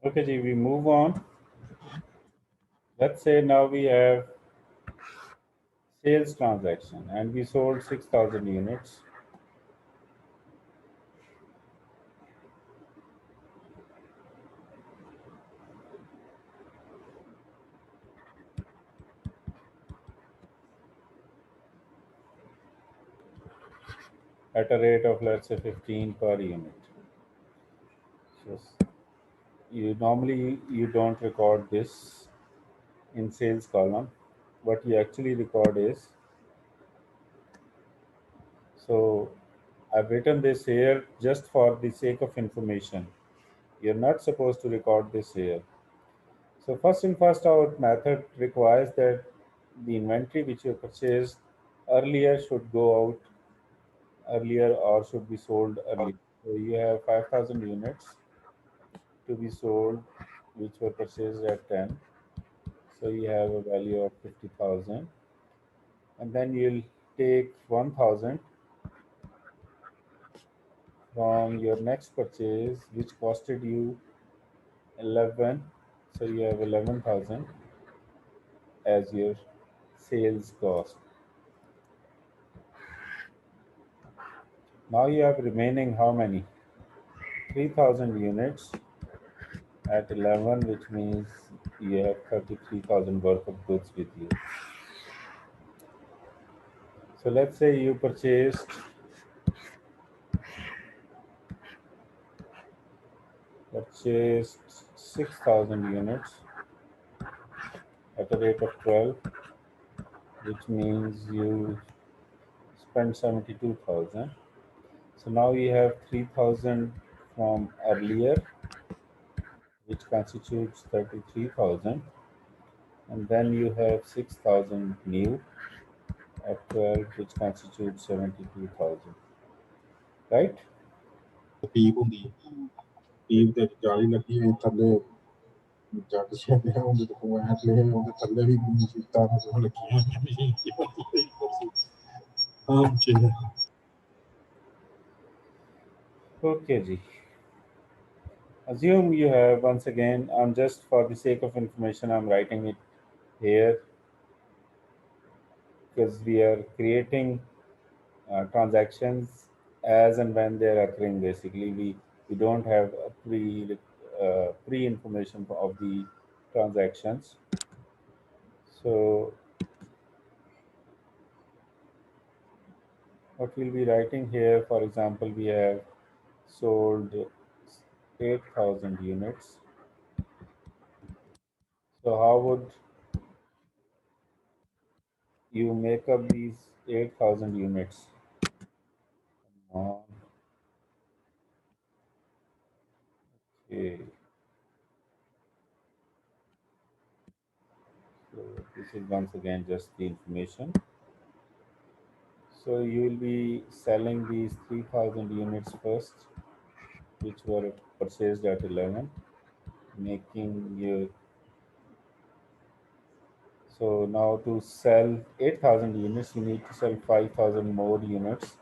Okay, Ji, we move on. Let's say now we have sales transaction and we sold 6,000 units. At a rate of, let's say, 15 per unit. So you don't record this in sales column. What you actually record is, so I've written this here just for the sake of information. You're not supposed to record this here. So first in first out method requires that the inventory which you purchased earlier should go out earlier or should be sold earlier. So you have 5,000 units to be sold which were purchased at 10. So you have a value of 50,000, and then you'll take 1,000 from your next purchase which costed you 11. So you have 11,000 as your sales cost. Now you have remaining how many? 3,000 units at 11, which means you have 33,000 worth of goods with you. So let's say you purchased 6,000 units at a rate of 12, which means you spent 72,000. So now you have 3,000 from earlier, which constitutes 33,000, and then you have 6,000 new at 12, which constitutes 72,000, right? ਪੀਪ ਹੁੰਦੀ ਪੀਪ ਤੇ ਜਾਲੀ ਲੱਗੀ ਹੋਈ ਥੱਲੇ ਜੱਟ ਛੇਦੇ ਹੁੰਦੇ ਤੇ ਕੁਐਟ ਲਿਖੇ ਹੁੰਦੇ ਥੱਲੇ ਵੀ ਮਸ਼ੀਤਾਂ ਨੂੰ ਲੱਗੀਆਂ ਹਾਂ ਜੀ Okay, Ji. Assume you have, once again, I'm just for the sake of information, I'm writing it here because we are creating transactions as and when they're occurring. Basically, we don't have a pre information of the transactions. So what we'll be writing here, for example, we have sold 8,000 units. So how would you make up these 8,000 units? Uh, Okay, so this is once again just the information. So you will be selling these 3,000 units first, which were purchased at 11, making you. So now to sell 8,000 units, you need to sell 5,000 more units,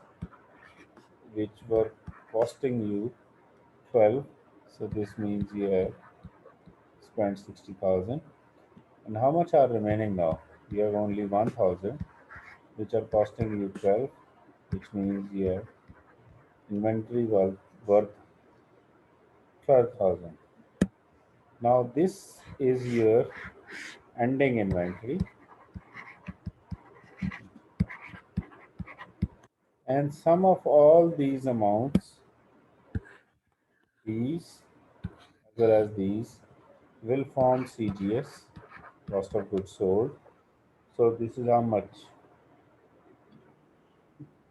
which were costing you 12. So this means you have spent 60,000. And how much are remaining now? You have only 1,000, which are costing you 12, which means you have inventory worth 12,000. Now this is your ending inventory, and sum of all these amounts, these as well as these, will form CGS, cost of goods sold. So this is how much?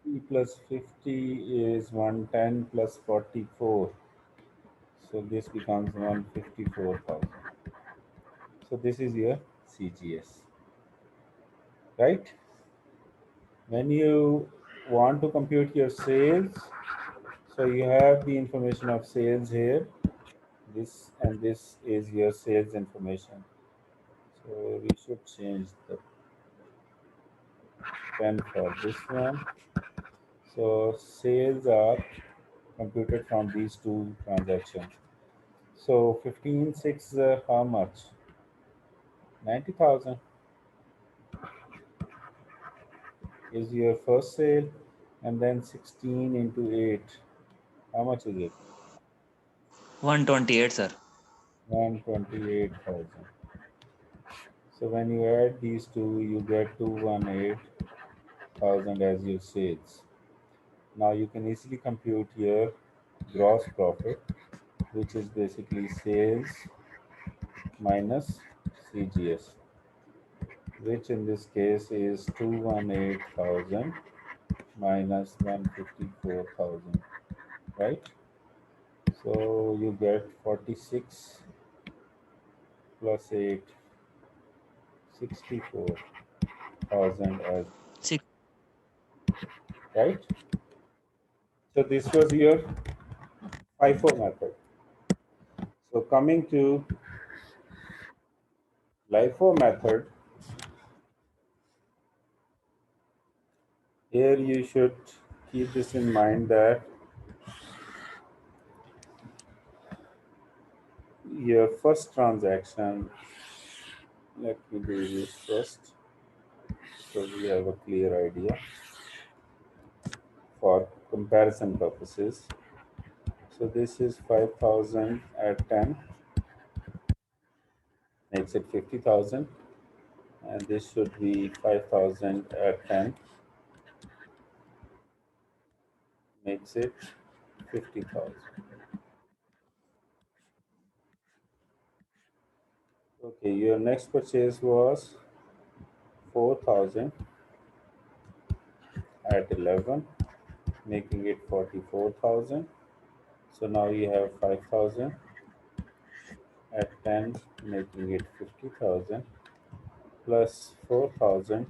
E plus 50 is 110 plus 44. So this becomes 154,000. So this is your CGS, right? When you want to compute your sales, so you have the information of sales here. This and this is your sales information. So we should change the pen for this one. So sales are computed from these two transactions. So 15,6 how much? 90,000 is your first sale, and then 16 into 8. How much is it? 128, sir. 128,000. So when you add these two, you get 218,000 as your sales. Now you can easily compute your gross profit, which is basically sales minus CGS, which in this case is 218,000 minus 154,000, right? So you get 46 plus 8, 64,000 as, Six. right? So this was your FIFO method. So coming to LIFO method, here you should keep this in mind that your first transaction, let me do this first so we have a clear idea for comparison purposes. So this is 5,000 at 10 makes it 50,000, and this should be 5,000 at 10 makes it 50,000. Okay, your next purchase was 4,000 at 11 making it 44,000. So now you have 5,000 at 10 making it 50,000 plus 4,000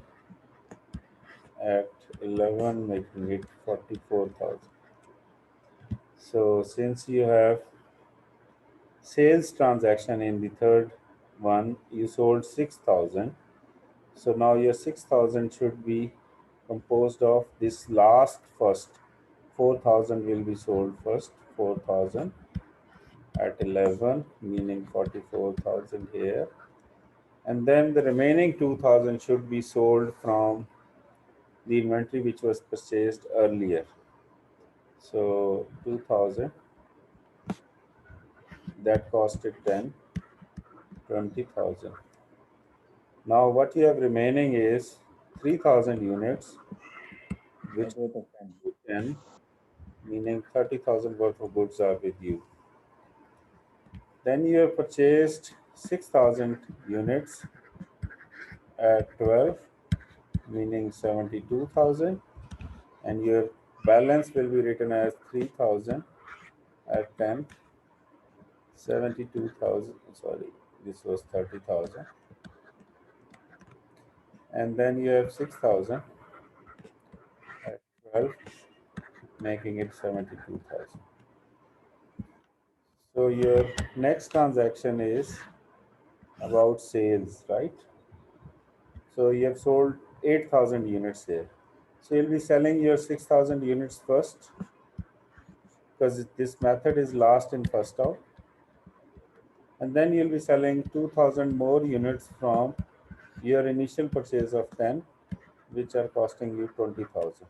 at 11 making it 44,000. So since you have sales transaction in the third one, you sold 6,000. So now your 6,000 should be composed of this last first. 4,000 will be sold first, 4,000 at 11, meaning 44,000 here. And then the remaining 2,000 should be sold from the inventory which was purchased earlier. So 2,000 that costed 10, 20,000. Now what you have remaining is 3,000 units, which are the 10 to 10, meaning 30,000 worth of goods are with you. Then you have purchased 6,000 units at 12, meaning 72,000, and your balance will be written as 3,000 at 10, 72,000. Sorry, this was 30,000, and then you have 6,000 at 12, making it 72,000. So your next transaction is about sales, right? So you have sold 8,000 units here. So you'll be selling your 6,000 units first because this method is last in first out. And then you'll be selling 2,000 more units from your initial purchase of 10, which are costing you 20,000,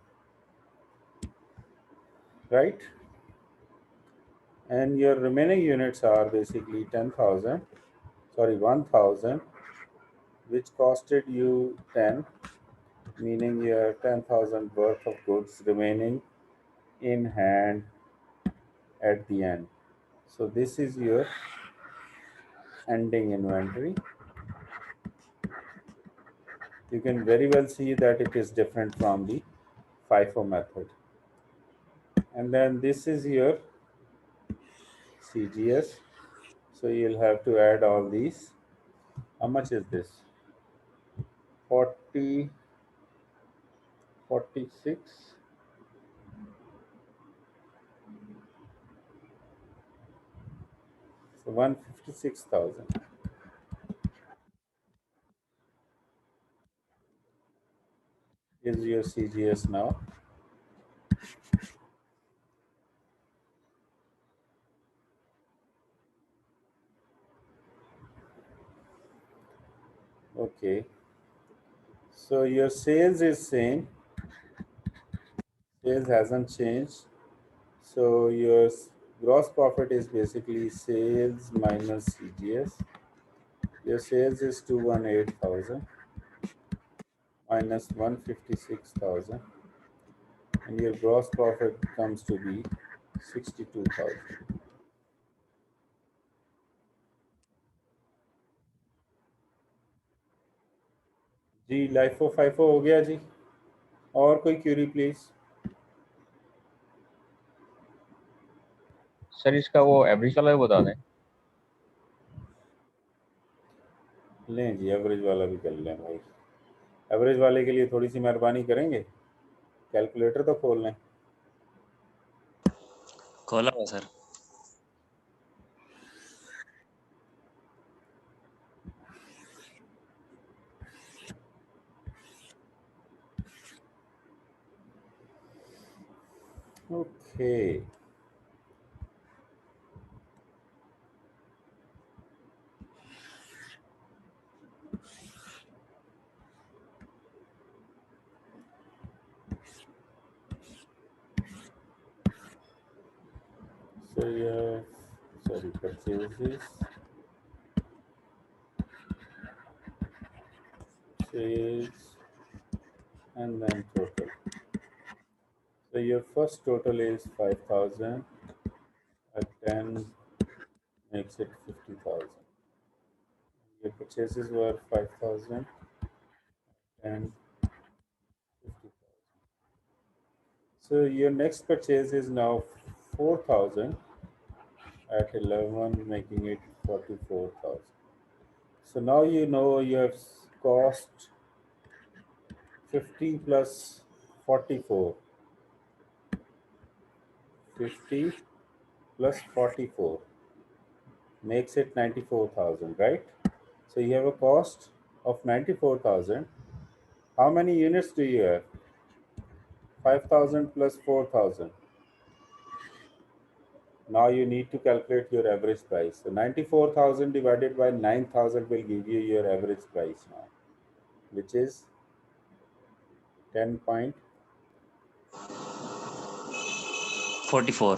right? And your remaining units are basically 10,000, sorry, 1,000, which costed you 10, meaning you have 10,000 worth of goods remaining in hand at the end. So this is your ending inventory. You can very well see that it is different from the FIFO method. And then this is your CGS. So you'll have to add all these. How much is this? 40, 46. So 156,000 is your CGS now. Okay. So your sales is same. Sales hasn't changed. So your gross profit is basically sales minus CGS. Your sales is 218,000 minus 156,000, and your gross profit comes to be 62,000. जी LIFO FIFO हो गया जी. और कोई Curie please. Sir इसका वो average वाला भी बता दें. लें जी एवरेज वाला भी कर लें भाई. एवरेज वाले के लिए थोड़ी सी मेहरबानी करेंगे. कैलकुलेटर तो खोल लें. खोला हुआ sir. Okay. So yeah, sorry, purchases, sales, and then total. So your first total is 5,000 at 10 makes it 50,000. Your purchases were 5,000 and 50,000. So your next purchase is now 4,000 at 11 making it 44,000. So now you know you have cost 50 plus 44. 50 plus 44 makes it 94,000, right? So you have a cost of 94,000. How many units do you have? 5,000 plus 4,000. Now you need to calculate your average price. So 94,000 divided by 9,000 will give you your average price now, which is 10.44. 44.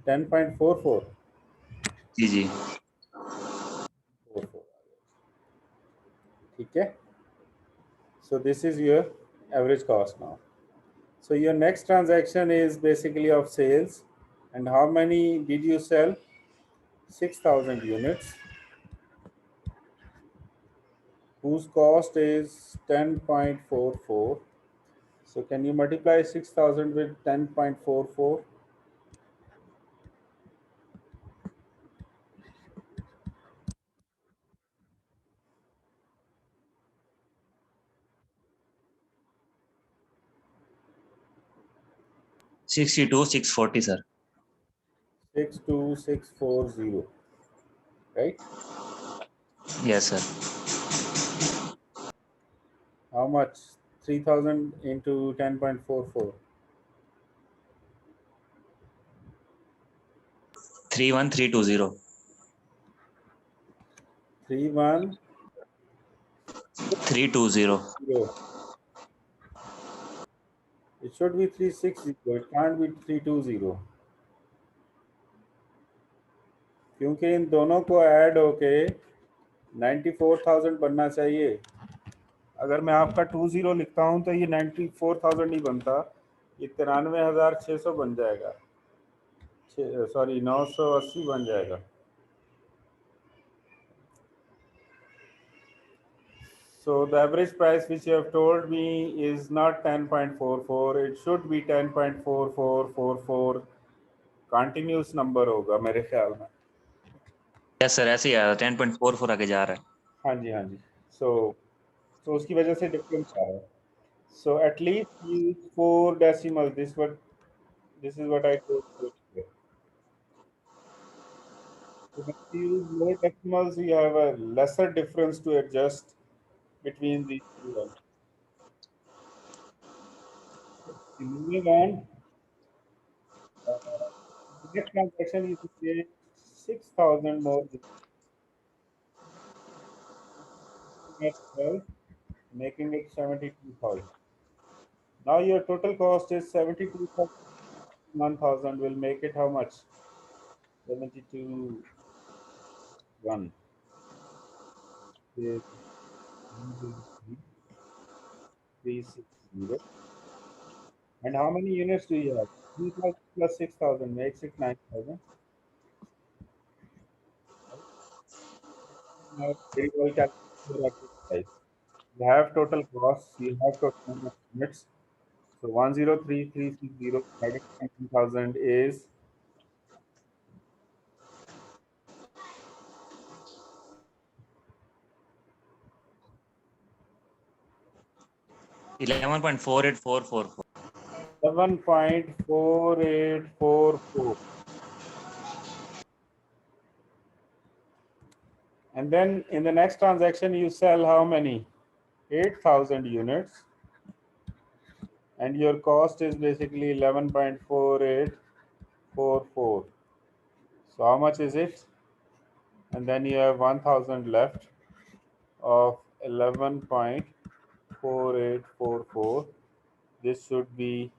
10.44. जी जी. Okay. So this is your average cost now. So your next transaction is basically of sales. And how many did you sell? 6,000 units, whose cost is 10.44. So can you multiply 6,000 with 10.44? $62, $640 sir. 62640, right? Yes sir. How much? 3,000 into 10.44. 31320. 310. 320. It should be 360. It can't be 320. क्योंकि इन दोनों को add होके 94,000 बनना चाहिए. अगर मैं आपका 20 लिखता हूँ तो ये 94,000 नहीं बनता, ये 93,600 बन जाएगा. सॉरी 980 बन जाएगा. So the average price which you have told me is not 10.44. It should be 10.4444. Continuous number होगा मेरे ख्याल में. Yes sir, ऐसे ही आया. 10.44 आगे जा रहा है. हाँ जी हाँ जी. So उसकी वजह से डिफरेंस आ रहा है. So at least use 4 decimals. This is what I told you. So when you use more decimals, you have a lesser difference to adjust between these two ones. Moving on, the next transaction is to pay 6,000 more. at 12, making it 72,000. Now your total cost is 72,000 will make it how much? 72 1 is 360. And how many units do you have? 3,000 plus 6,000 makes it 9,000. Now, very well calculated your average price. You have total costs, you have total number of units. So 103,360 divided by 10,000 is 11.48444. 7.4844. And then in the next transaction, you sell how many? 8,000 units. And your cost is basically 11.4844. So how much is it? And then you have 1,000 left of 11.4844. This should be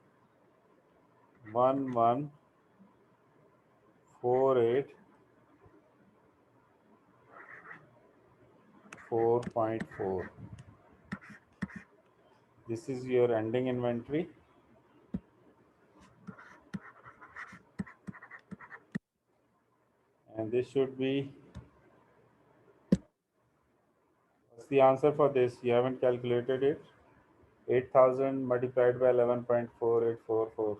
1148.4. This is your ending inventory. And this should be, what's the answer for this? You haven't calculated it. 8,000 multiplied by 11.4844.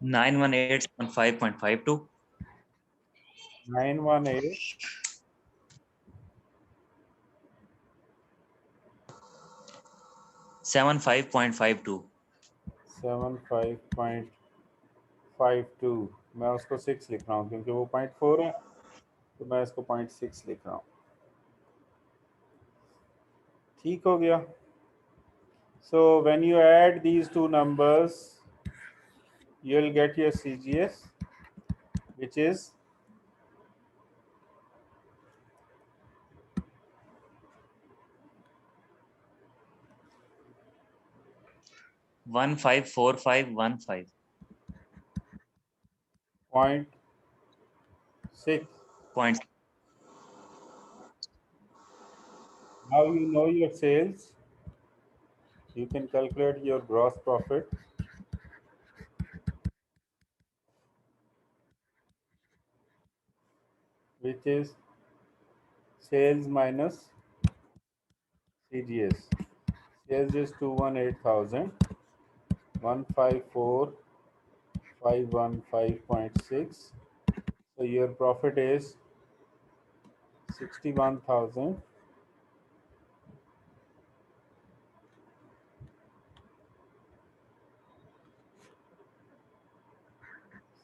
Nine one eight seven 5.52. 918 75.52. 75.52. मैं उसको 6 लिख रहा हूँ क्योंकि वो 0.4 है, तो मैं इसको 0.6 लिख रहा हूँ. ठीक हो गया. So when you add these two numbers, you'll get your CGS, which is 154515. 0.6. Point. Now you know your sales. You can calculate your gross profit. Which is sales minus CGS. Sales is 218,000. 154,515.6. So your profit is 61,000.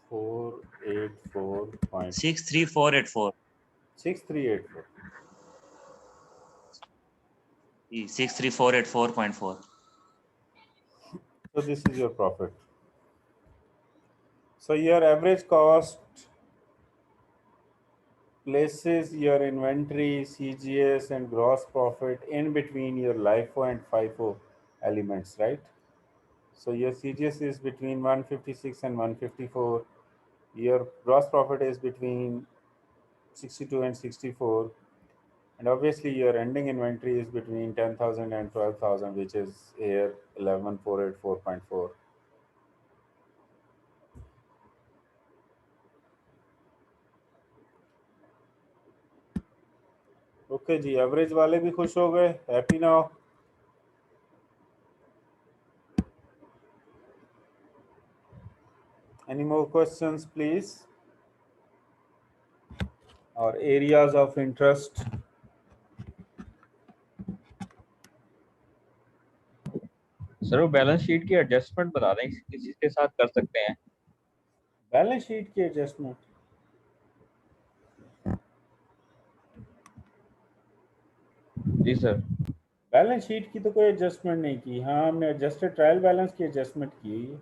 484. 63484. 6384. 63484.4. So this is your profit. So your average cost places your inventory, CGS, and gross profit in between your LIFO and FIFO elements, right? So your CGS is between 156 and 154. Your gross profit is between 62 and 64. And obviously your ending inventory is between 10,000 and 12,000, which is here 11484.4. Okay जी, average वाले भी खुश हो गए, happy now. Any more questions, please? Or areas of interest? Sir वो balance sheet की adjustment बता दें किसी के साथ कर सकते हैं. बैलेंस शीट की एडजस्टमेंट. जी सर. बैलेंस शीट की तो कोई एडजस्टमेंट नहीं की। हाँ, हमने एडजस्टेड ट्रायल बैलेंस की एडजस्टमेंट की है।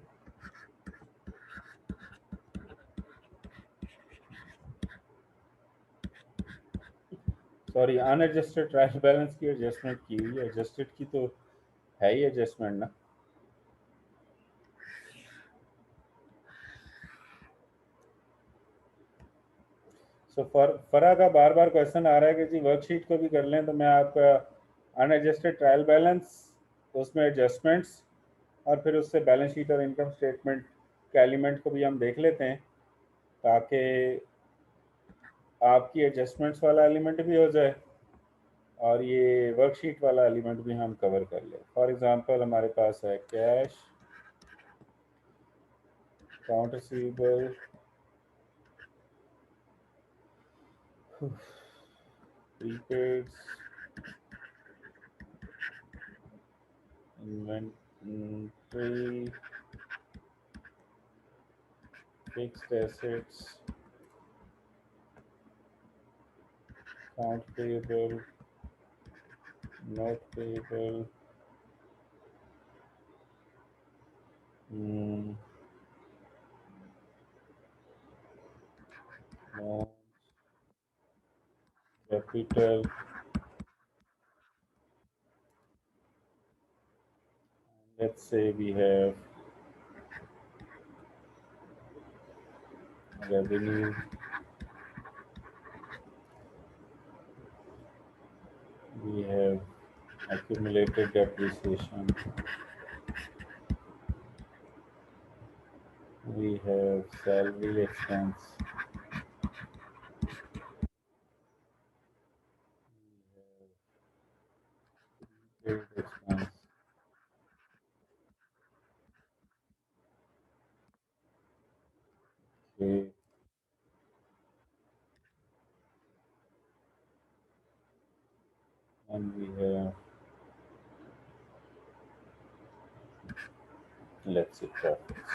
सॉरी, अनएडजस्टेड ट्रायल बैलेंस की एडजस्टमेंट की हुई है। एडजस्टेड की तो है ही एडजस्टमेंट ना। सो फरा का बार बार क्वेश्चन आ रहा है कि जी वर्कशीट को भी कर लें, तो मैं आपका अनएडजस्टेड ट्रायल बैलेंस, उसमें एडजस्टमेंट्स, और फिर उससे बैलेंस शीट और इनकम स्टेटमेंट के एलिमेंट को भी हम देख लेते हैं, ताकि आपकी एडजस्टमेंट्स वाला एलिमेंट भी हो जाए और ये वर्कशीट वाला एलिमेंट भी हम कवर कर लें। फॉर एग्जांपल हमारे पास है cash, account receivable, prepaid, inventory, fixed assets, account payable, note payable, capital, let's say we have revenue, we have accumulated depreciation, we have salary expense, we have paid expense, okay, and we have, let's say, profits.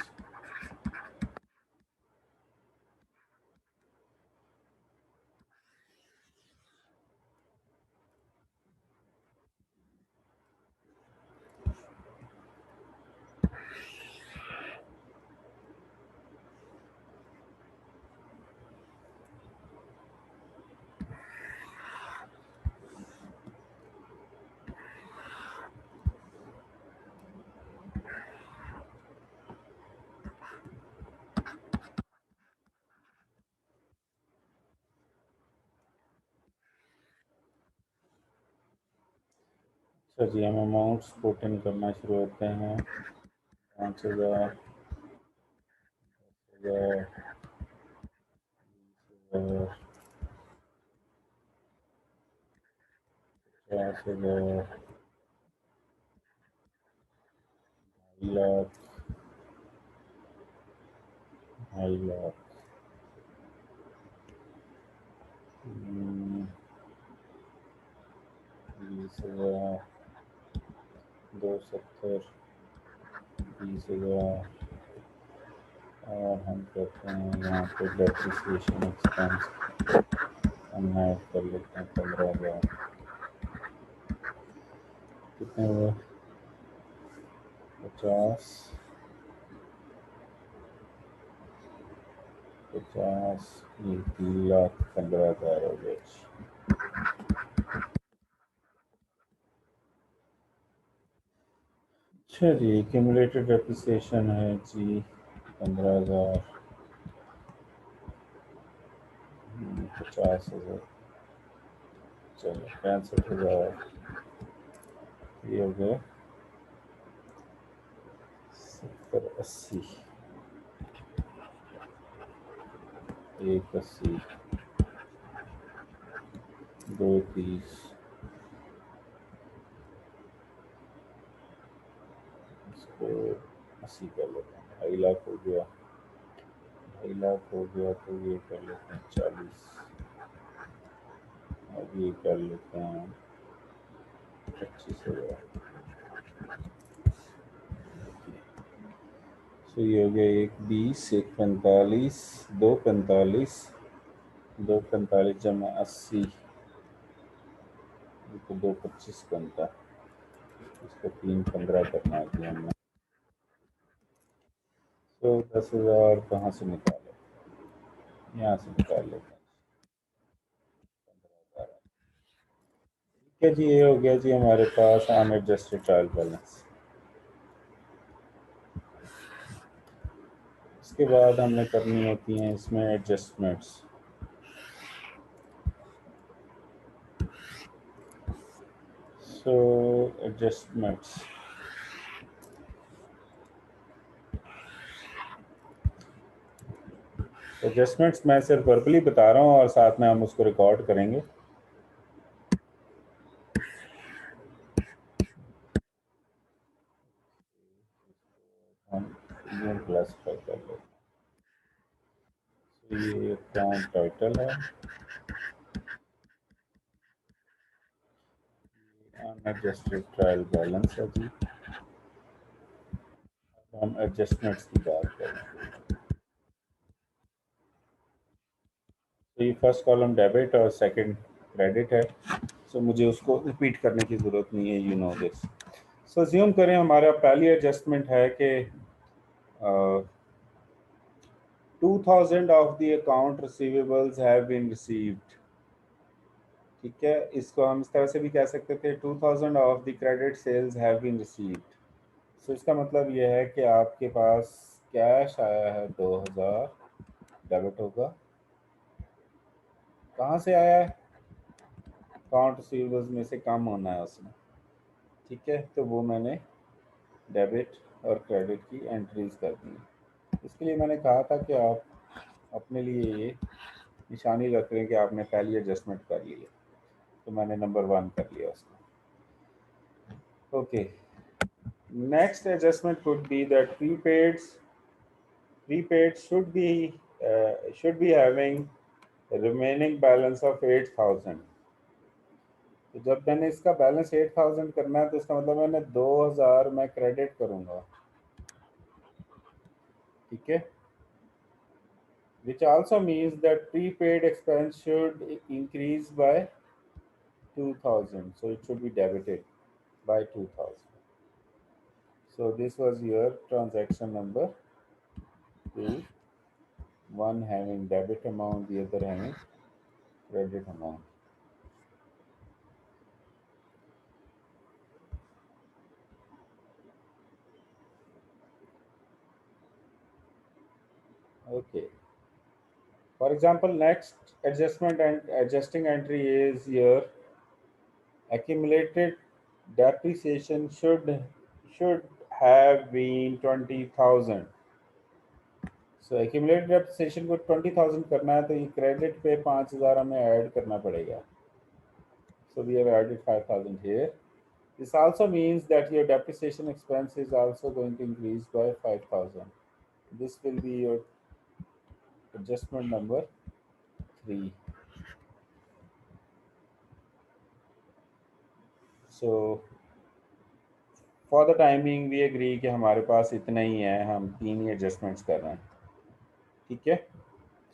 अच्छा जी, हम amounts put in करना शुरू होते हैं। 5,000, 10,000, 20,000, 50,000, 2,00,000, 2,50,000, 20,000, 270, 20,000, और हम कहते हैं यहाँ पे डेप्रिसिएशन एक्सपेंस हम ऐड कर लेते हैं 15,000। कितने हुए? 50, 1,15,000 हो गए। अच्छा जी, एक्यूमुलेटेड डेप्रिसिएशन है जी 15,000, 50,000, चलो 65,000, ये हो गए 70, 80, 1,80, 2,30, इसको 80 कर लेते हैं। 2,50,000 हो गया, 2,50,000 हो गया, तो ये कर लेते हैं 40, अब ये कर लेते हैं 25,000। तो ये हो गया 1,20, 1,45, 2,45, 2,45 जमा 80, तो 2,25 बनता है। इसको 315 करना है कि हमने। तो 10,000 कहाँ से निकाले, यहाँ से निकाल लेते हैं। 15,000। ठीक है जी, ये हो गया जी हमारे पास अनएडजस्टेड ट्रायल बैलेंस। इसके बाद हमने करनी होती हैं इसमें एडजस्टमेंट्स। सो एडजस्टमेंट्स, एडजस्टमेंट्स मैं सिर्फ वर्बली बता रहा हूँ और साथ में हम उसको रिकॉर्ड करेंगे। हम ईमेल क्लासिफाई कर लेते हैं। तो ये अकाउंट टाइटल है, अनएडजस्टेड ट्रायल बैलेंस है जी। हम एडजस्टमेंट्स की बात करें तो ये फर्स्ट कॉलम डेबिट और सेकंड क्रेडिट है। सो मुझे उसको रिपीट करने की ज़रूरत नहीं है, you know this. So assume करें हमारा पहली एडजस्टमेंट है कि 2000 of the account receivables have been received. ठीक है, इसको हम इस तरह से भी कह सकते थे 2000 of the credit sales have been received. So इसका मतलब यह है कि आपके पास कैश आया है 2000, डेबिट होगा। कहाँ से आया है, अकाउंट रिसीवेबल्स में से कम होना है उसमें। ठीक है, तो वो मैंने डेबिट और क्रेडिट की एंट्रीज कर दी। इसके लिए मैंने कहा था कि आप अपने लिए ये निशानी रख रहे हैं कि आपने पहली एडजस्टमेंट कर ली है, तो मैंने नंबर 1 कर लिया उसको। Okay, next adjustment could be that prepaid should be having remaining balance of 8,000। तो जब मैंने इसका बैलेंस 8,000 करना है तो इसका मतलब मैंने 2,000 मैं क्रेडिट करूंगा। ठीक है, which also means that prepaid expense should increase by 2,000, so it should be debited by 2,000. So this was your transaction number 2, one having debit amount, the other having credit amount. Okay, for example, next adjustment and adjusting entry is your accumulated depreciation should have been 20,000। So accumulated depreciation को 20,000 करना है तो ये credit पे 5,000 हमें add करना पड़ेगा। So we have added 5,000 here. This also means that your depreciation expense is also going to increase by 5,000। This will be your adjustment number 3। So for the timing we agree कि हमारे पास इतना ही है, हम 3 ही adjustments कर रहे हैं। ठीक है,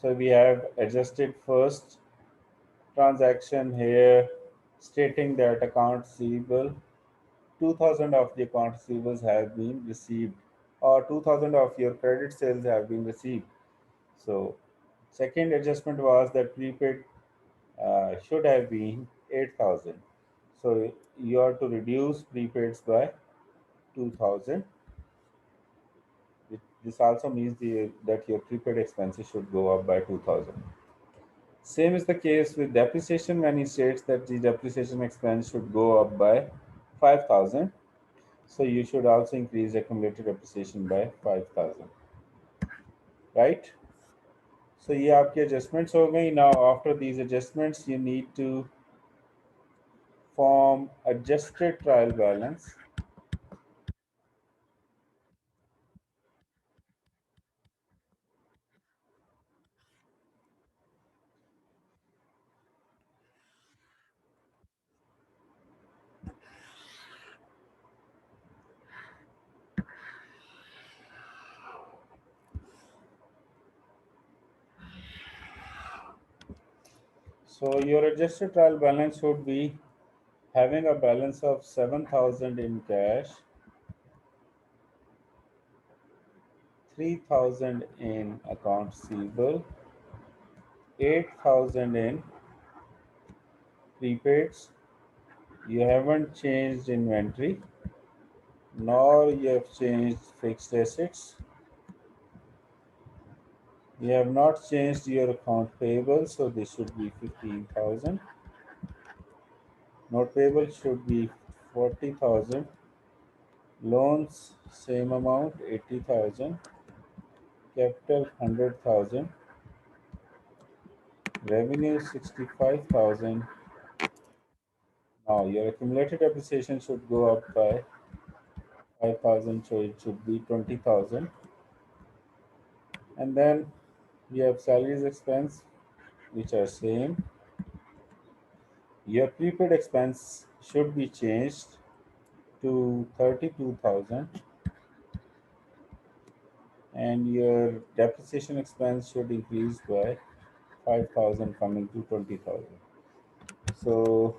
so we have adjusted first transaction here stating that account receivable 2,000 of the account receivables have been received, or 2,000 of your credit sales have been received. So second adjustment was that prepaid should have been 8,000. So you are to reduce prepaids by 2,000. This also means that your prepaid expenses should go up by 2,000. Same is the case with depreciation when he states that the depreciation expense should go up by 5,000. So you should also increase accumulated depreciation by 5,000, right? So ये आपके adjustments हो गई. Now after these adjustments you need to form adjusted trial balance. So your adjusted trial balance should be having a balance of 7,000 in cash, 3,000 in account receivable, 8,000 in prepaids. You haven't changed inventory, nor you have changed fixed assets. You have not changed your account payable, so this should be 15,000. Note payable should be 40,000. Loans, same amount, 80,000. Capital, 100,000. Revenue, 65,000. Now your accumulated depreciation should go up by 5,000, so it should be 20,000. And then you have salaries expense, which are same. Your prepaid expense should be changed to 32,000, and your depreciation expense should increase by 5,000, coming to 20,000. So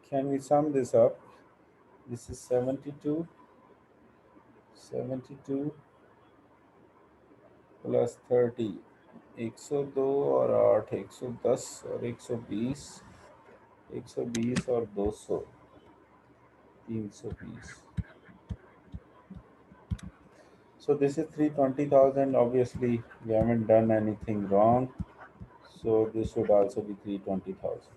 can we sum this up? This is 72 plus 30, 102 और 8, 110 और 120, 120 और 200, 320. So this is 320,000. Obviously we haven't done anything wrong, so this should also be 320,000.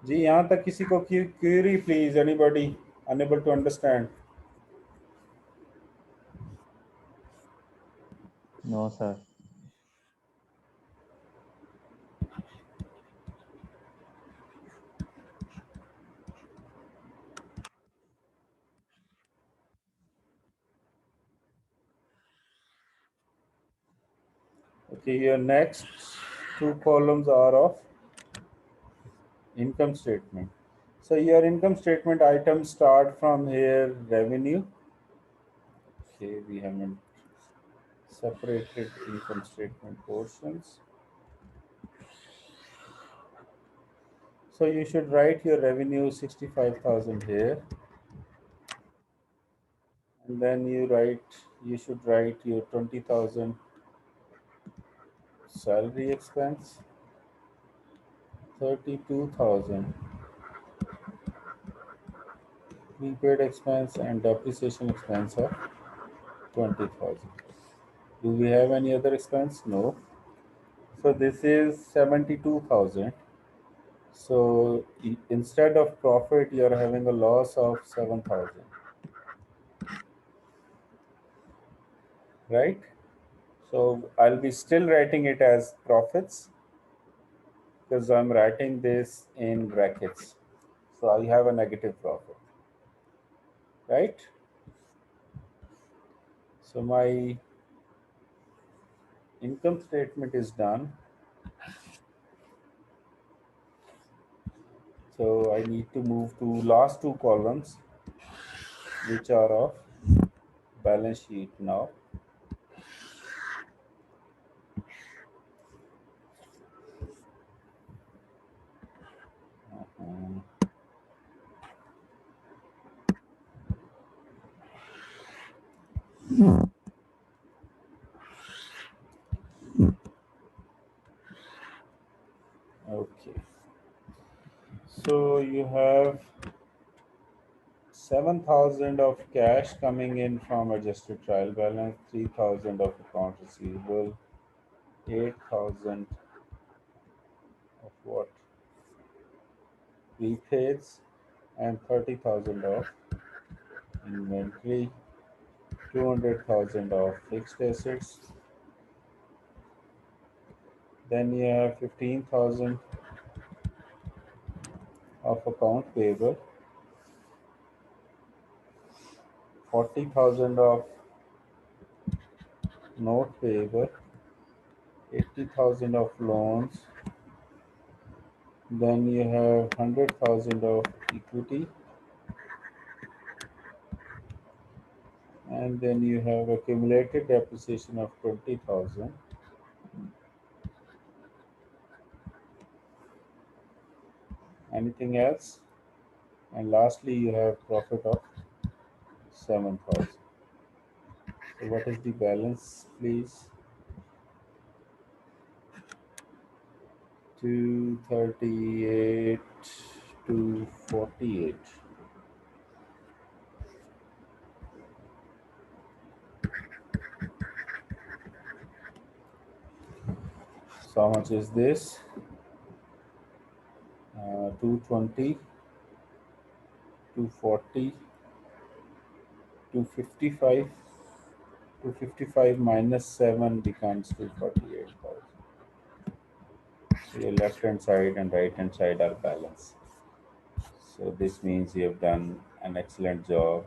जी यहाँ तक किसी को query please, anybody unable to understand? No, sir. Okay, your next two columns are of income statement. So your income statement items start from here, revenue. Okay, we haven't separated income statement portions. So you should write your revenue 65,000 here, and then you should write your 20,000 salary expense, 32,000 prepaid expense, and depreciation expense of 20,000. Do we have any other expense? No. So this is 72,000. So instead of profit, you are having a loss of 7,000, right? So I'll be still writing it as profits because I'm writing this in brackets. So I have a negative profit, right? So my income statement is done. So I need to move to last two columns, which are of balance sheet now. Uh-huh. Okay. So you have 7,000 of cash coming in from adjusted trial balance, 3,000 of account receivable, 8,000 of what? Prepaids, and 30,000 of inventory, 200,000 of fixed assets. Then you have 15,000 of account payable, 40,000 of note payable, 80,000 of loans. Then you have 100,000 of equity, and then you have accumulated depreciation of 20,000. Anything else? And lastly, you have profit of 7,000. So what is the balance, please? 238, 248. So how much is this? 220, 240, 255. 255 minus 7 becomes 248,000. So your left hand side and right hand side are balanced. So this means you have done an excellent job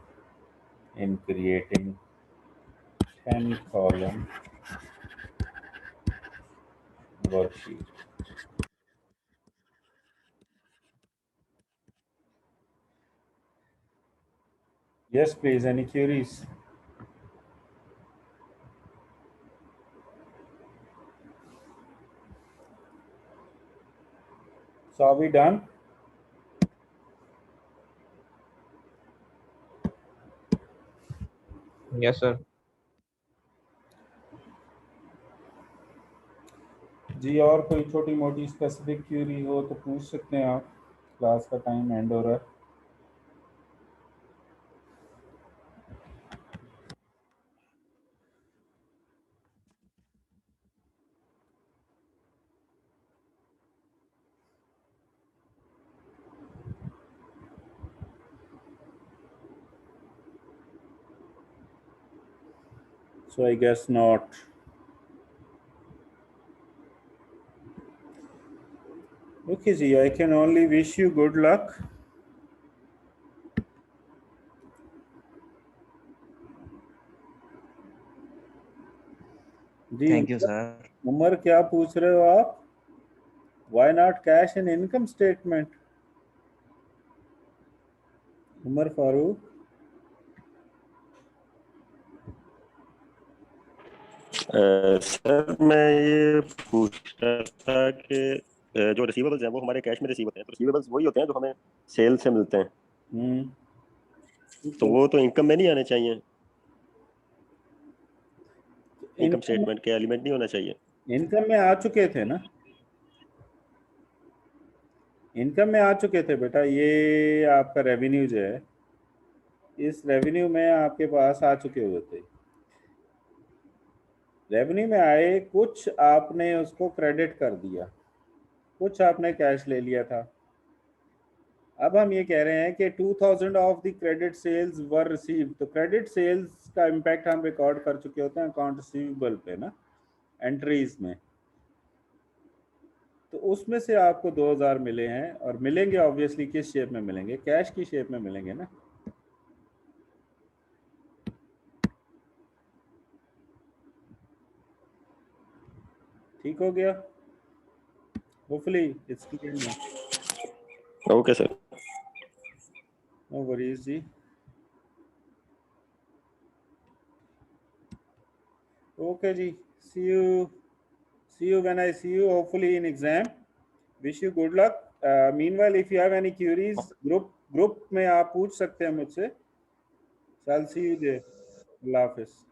in creating 10 column worksheet. Yes, please. Any queries? So are we done? Yes, sir. जी और कोई छोटी मोटी specific Curie हो तो पूछ सकते हैं आप. क्लास का टाइम एंड हो रहा है. So I guess not. Okay, जी, I can only wish you good luck. जी, थैंक यू सर। उमर क्या पूछ रहे हो आप? Why not cash and income statement? Umar Farooq. Sir मैं ये पूछ रहा था कि जो रिसीवेबल्स हैं वो हमारे कैश में रिसीव होते हैं, तो रिसीवेबल्स वही होते हैं जो हमें सेल से मिलते हैं, तो वो तो इनकम में नहीं आने चाहिए, इनकम स्टेटमेंट के एलिमेंट नहीं होना चाहिए। इनकम में आ चुके थे ना, इनकम में आ चुके थे बेटा. ये आपका रेवेन्यू जो है, इस रेवेन्यू में आपके पास आ चुके हुए थे. रेवेन्यू में आए, कुछ आपने उसको क्रेडिट कर दिया, कुछ आपने कैश ले लिया था. अब हम ये कह रहे हैं कि 2000 of the credit sales were received. तो क्रेडिट सेल्स का इम्पैक्ट हम रिकॉर्ड कर चुके होते हैं अकाउंट रिसीवेबल पे ना, एंट्रीज में. तो उसमें से आपको 2000 मिले हैं, और मिलेंगे ऑब्वियसली किस शेप में मिलेंगे? कैश की शेप में मिलेंगे ना. ठीक हो गया? Hopefully it's clear now. Okay sir, no worries जी. Okay ji, see you when I see you, hopefully in exam. Wish you good luck. Meanwhile, if you have any queries, group में आप पूछ सकते हैं मुझसे. So I'll see you there. Allah Hafiz.